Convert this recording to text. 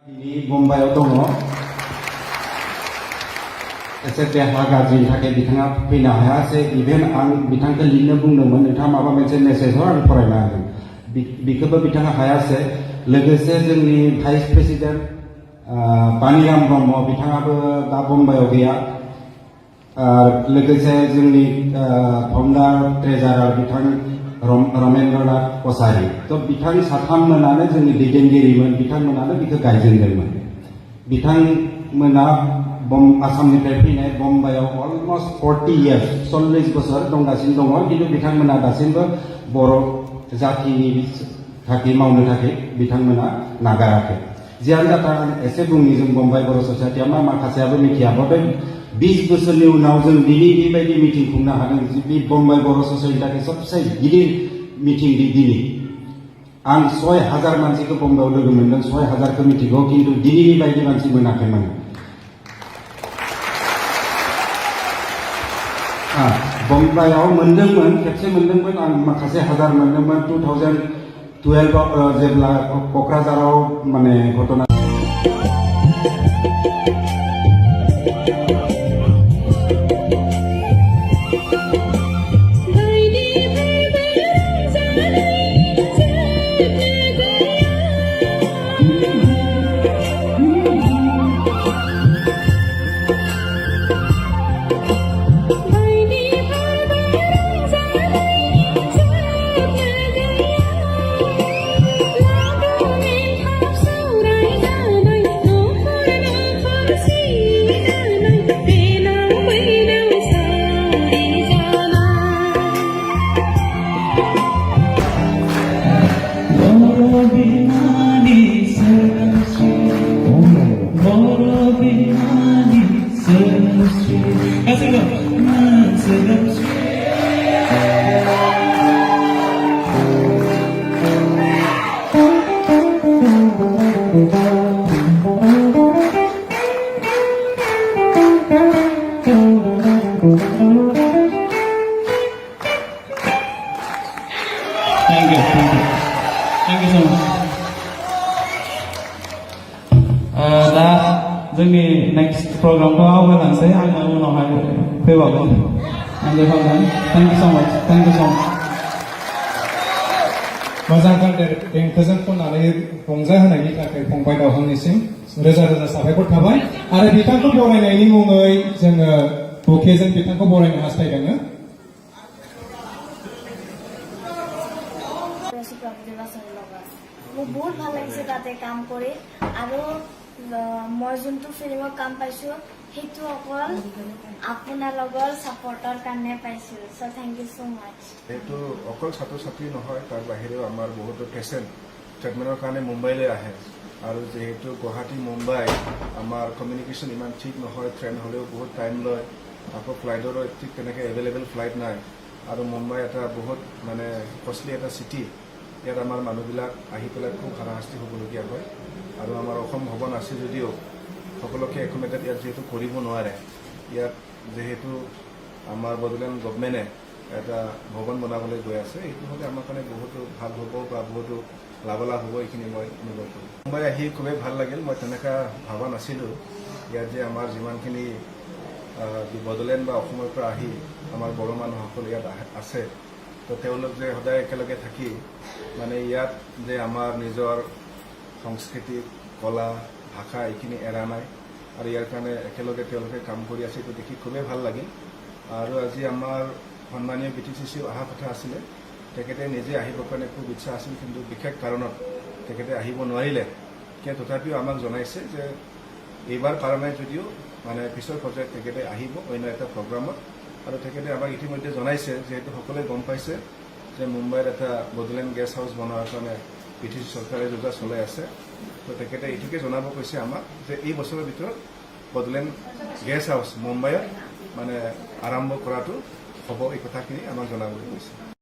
मुम्बाइआव दङ एसे देहा गाज्रिनि थाखाय बिथाङा फैनो हायासै इभेन आं बिथांखौ लिरनो बुंदोंमोन नोंथाङा माबा मोनसे मेसेज हर आं फरायना होगोन बिखौबो बिथाङा हायासै लोगोसे जोंनि भाइस प्रेसिडेन्ट बानिराम ब्रह्म बिथाङाबो दा मुम्बाइआव गैया लोगोसे जोंनि फाउन्डार ट्रेजारार बिथां रमेन्द्रनाथ कसारी तो बिथां साथाममोनानो जोंनि दैदेनगिरिमोन बिथांमोनानो बिखौ गायजेनदोंमोन बिथांमोना आसामनिफ्राय फैनाय मुम्बाइआव अलमस्ट 40 इयार्स 40 बोसोर दंगासिनो दङ किन्तु बिथांमोना दासिमबो बर' जातिनि थाखाय मावनो थाखाय बिथांमोना नागाराखै जियानो जाथों आं एसे बुंनि जों मुम्बाइ बर' ससाइटियाव माखासेयाबो मिथियाबो बे 20 बोसोरनि उनाव जों दिनै बेबायदि मिटिं खुंनो हादों बे मुम्बाइ बर' ससाइटिनि थाखाय सबसे गिदिर मिटिं दिनै आं 6000 मानसिखौ मुम्बाइआव लोगो मोनदों 6000खौ मिथिगौ किन्तु दिनैनि बायदि मानसि मोनाखैमोन मुम्बाइआव मोनदोंमोन खेबसे मोनदोंमोन आं माखासे हाजार मोनदोंमोन 2012 जेब्ला क'क्राझाराव माने घटना Thank you so much. जोंनि नेक्स्ट प्रोग्रामखौ आवगायलांसै आङो उनावहाय फैबावगोन एन्जय खालामगोन थेंक इउ स' माच मोजांथार देंखोजों खननानै रंजाहोनायनि थाखाय फंबाय दावहांनिसिम रोजा रोजा साबायखर थाबाय आरो बिथांखौ बरायनायनि मुङै जोङो बुकेजों बिथांखौ बरायनो हास्थायदों মোৰ বহুত ভাল লাগিছে তাতে কাম কৰি আৰু মই যোনটো ফিল্মত কাম পাইছো সেইটো অকল আপোনালোকৰ সাপোৰ্টৰ কাৰণে পাইছো so thank you so much এইটো অকল ছাত্ৰ ছাত্ৰী নহয় তাৰ বাহিৰেও আমাৰ বহুতো পেচেণ্ট ট্ৰিটমেণ্টৰ কাৰণে মুম্বাইলৈ আহে আৰু যেহেতু গুৱাহাটী মুম্বাই আমাৰ কমিউনিকেশ্যন ইমান ঠিক নহয় ট্ৰেইন হ'লেও বহুত টাইম লয় আকৌ ফ্লাইটৰো ঠিক তেনেকৈ এভেইলেবল ফ্লাইট নাই আৰু মুম্বাই এটা বহুত মানে কষ্টলি এটা চিটি ইয়াত আমাৰ মানুহবিলাক আহি পেলাই খুব হাৰাশাস্তি হ'বলগীয়া হয় আৰু আমাৰ অসম ভৱন আছে যদিও সকলোকে একোমেটেড ইয়াত যিহেতু কৰিব নোৱাৰে ইয়াত যেহেতু আমাৰ বড়োলেণ্ড গভৰ্ণমেণ্টে এটা ভৱন বনাবলৈ গৈ আছে এইটো হ'লে আমাৰ কাৰণে বহুতো ভাল হ'ব বা বহুতো লাভালাভ হ'ব এইখিনি মই অনুভৱ কৰোঁ মুম্বাই আহি খুবেই ভাল লাগিল মই তেনেকুৱা ভবা নাছিলোঁ ইয়াত যে আমাৰ যিমানখিনি বড়োলেণ্ড বা অসমৰ পৰা আহি আমাৰ বড়ো মানুহসকল ইয়াত আছে তো তেওঁলোক যে সদায় একেলগে থাকি মানে ইয়াত যে আমাৰ নিজৰ সংস্কৃতি কলা ভাষা এইখিনি এৰা নাই আৰু ইয়াৰ কাৰণে একেলগে তেওঁলোকে কাম কৰি আছে এইটো দেখি খুবেই ভাল লাগিল আৰু আজি আমাৰ সন্মানীয় BTCCও অহা কথা আছিলে তেখেতে নিজে আহিবৰ কাৰণে খুব ইচ্ছা আছিল কিন্তু বিশেষ কাৰণত তেখেতে আহিব নোৱাৰিলে কিন্তু তথাপিও আমাক জনাইছে যে এইবাৰ পাৰা নাই যদিও মানে পিছৰ পৰ্যায়ত তেখেতে আহিব অন্য এটা প্ৰগ্ৰামত আৰু তেখেতে আমাক ইতিমধ্যে জনাইছে যিহেতু সকলোৱে গম পাইছে যে মুম্বাইত এটা বড়োলেণ্ড গেষ্ট হাউচ বনোৱাৰ কাৰণে BTC চৰকাৰে যোজনা চলাই আছে তো তেখেতে এইটোকে জনাব কৈছে আমাক যে এই বছৰৰ ভিতৰত বড়োলেণ্ড গেষ্ট হাউচ মুম্বাইত মানে আৰম্ভ কৰাটো হ'ব এই কথাখিনি আমাক জনাবলৈ কৈছে